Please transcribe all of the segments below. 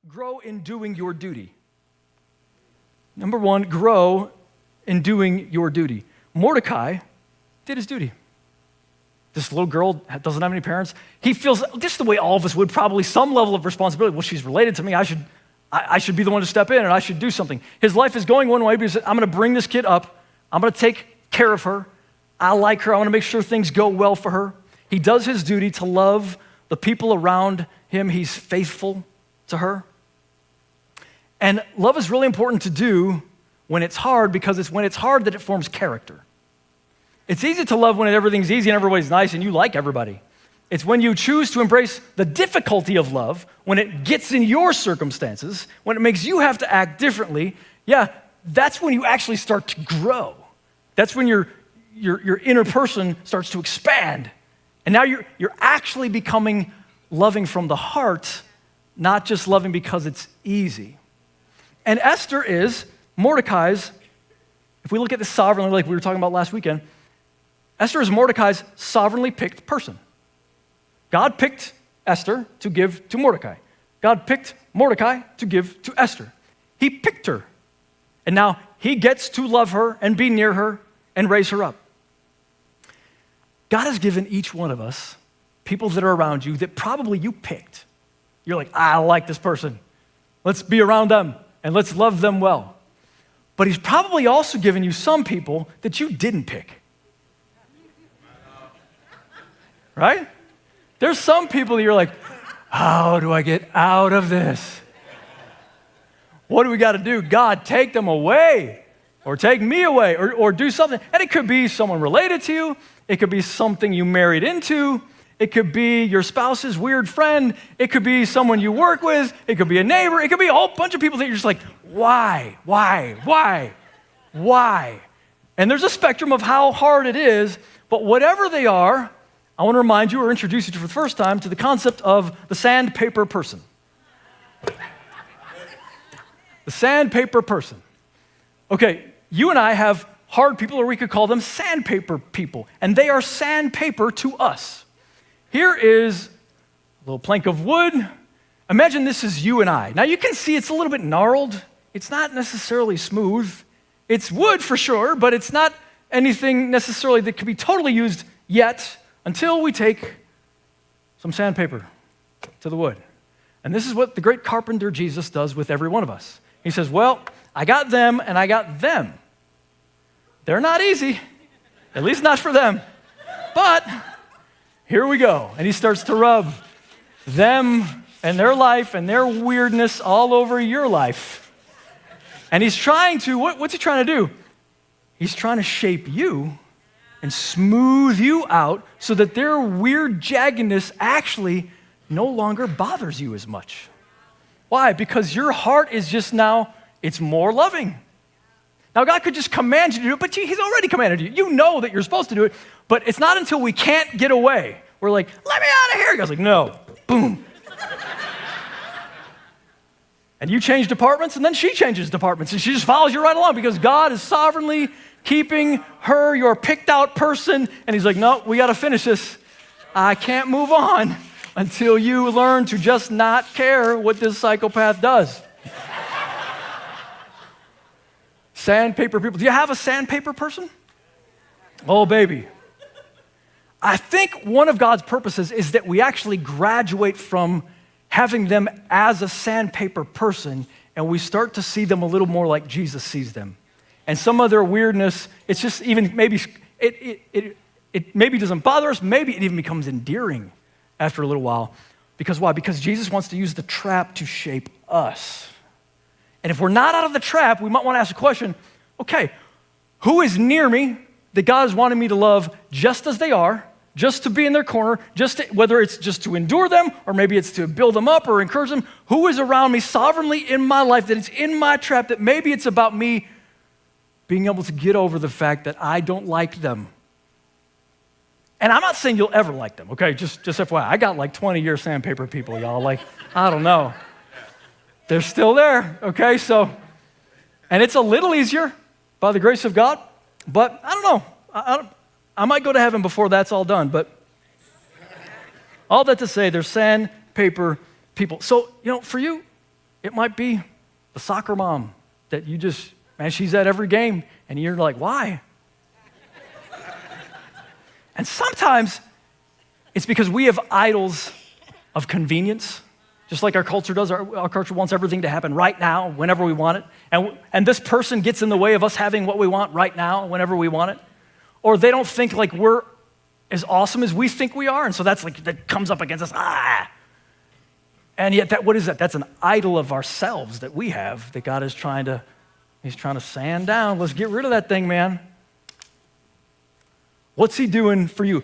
grow in doing your duty. Number one, grow in doing your duty. Mordecai did his duty. This little girl doesn't have any parents. He feels just the way all of us would, probably some level of responsibility. Well, she's related to me. I should be the one to step in and I should do something. His life is going one way because I'm going to bring this kid up. I'm going to take care of her. I like her. I want to make sure things go well for her. He does his duty to love the people around him. He's faithful to her. And love is really important to do when it's hard, because it's when it's hard that it forms character. It's easy to love when everything's easy and everybody's nice and you like everybody. It's when you choose to embrace the difficulty of love, when it gets in your circumstances, when it makes you have to act differently, that's when you actually start to grow. That's when your inner person starts to expand. And now you're actually becoming loving from the heart, not just loving because it's easy. And Esther is Mordecai's, if we look at this sovereignly like we were talking about last weekend, Esther is Mordecai's sovereignly picked person. God picked Esther to give to Mordecai. God picked Mordecai to give to Esther. He picked her. And now he gets to love her and be near her and raise her up. God has given each one of us people that are around you that probably you picked. You're like, I like this person. Let's be around them and let's love them well. But he's probably also given you some people that you didn't pick. Right? There's some people that you're like, how do I get out of this? What do we got to do? God, take them away, or take me away, or do something. And it could be someone related to you. It could be something you married into. It could be your spouse's weird friend. It could be someone you work with. It could be a neighbor. It could be a whole bunch of people that you're just like, why? And there's a spectrum of how hard it is, but whatever they are, I want to remind you or introduce you for the first time to the concept of the sandpaper person. The sandpaper person. Okay, you and I have hard people, or we could call them sandpaper people, and they are sandpaper to us. Here is a little plank of wood. Imagine this is you and I. Now you can see it's a little bit gnarled. It's not necessarily smooth. It's wood for sure, but it's not anything necessarily that could be totally used yet until we take some sandpaper to the wood. And this is what the great carpenter Jesus does with every one of us. He says, well, I got them and I got them. They're not easy, at least not for them. But here we go. And he starts to rub them and their life and their weirdness all over your life. And he's trying to, what's he trying to do? He's trying to shape you and smooth you out so that their weird jaggedness actually no longer bothers you as much. Why? Because your heart is just now, it's more loving. Now, God could just command you to do it, but he's already commanded you. You know that you're supposed to do it, but it's not until we can't get away. We're like, let me out of here. God's like, no. Boom. And you change departments, and then she changes departments, and she just follows you right along because God is sovereignly keeping her, your picked out person, and he's like, no, we got to finish this. I can't move on until you learn to just not care what this psychopath does. Sandpaper people. Do you have a sandpaper person? Oh, baby. I think one of God's purposes is that we actually graduate from having them as a sandpaper person and we start to see them a little more like Jesus sees them. And some of their weirdness, it's just even maybe, it maybe doesn't bother us, maybe it even becomes endearing after a little while. Because why? Because Jesus wants to use the trap to shape us. And if we're not out of the trap, we might want to ask the question, okay, who is near me that God is wanting me to love just as they are, just to be in their corner, whether it's just to endure them, or maybe it's to build them up or encourage them, who is around me sovereignly in my life, that it's in my trap, that maybe it's about me being able to get over the fact that I don't like them. And I'm not saying you'll ever like them, okay? Just FYI, I got like 20-year sandpaper people, y'all. Like, I don't know. They're still there, okay? So, and it's a little easier by the grace of God, but I don't know. I might go to heaven before that's all done, but all that to say, they're sandpaper people. So, for you, It might be the soccer mom that you just, man, she's at every game, and you're like, why? And sometimes it's because we have idols of convenience, just like our culture does. Our culture wants everything to happen right now, whenever we want it. And this person gets in the way of us having what we want right now, whenever we want it. Or they don't think like we're as awesome as we think we are, and so that comes up against us. And yet, what is that? That's an idol of ourselves that we have that God is He's trying to sand down. Let's get rid of that thing, man. What's he doing for you?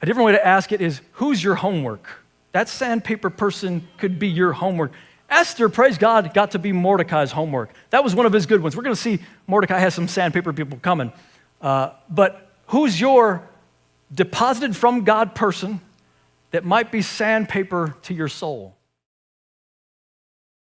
A different way to ask it is, who's your homework? That sandpaper person could be your homework. Esther, praise God, got to be Mordecai's homework. That was one of his good ones. We're going to see Mordecai has some sandpaper people coming. But who's your deposited from God person that might be sandpaper to your soul?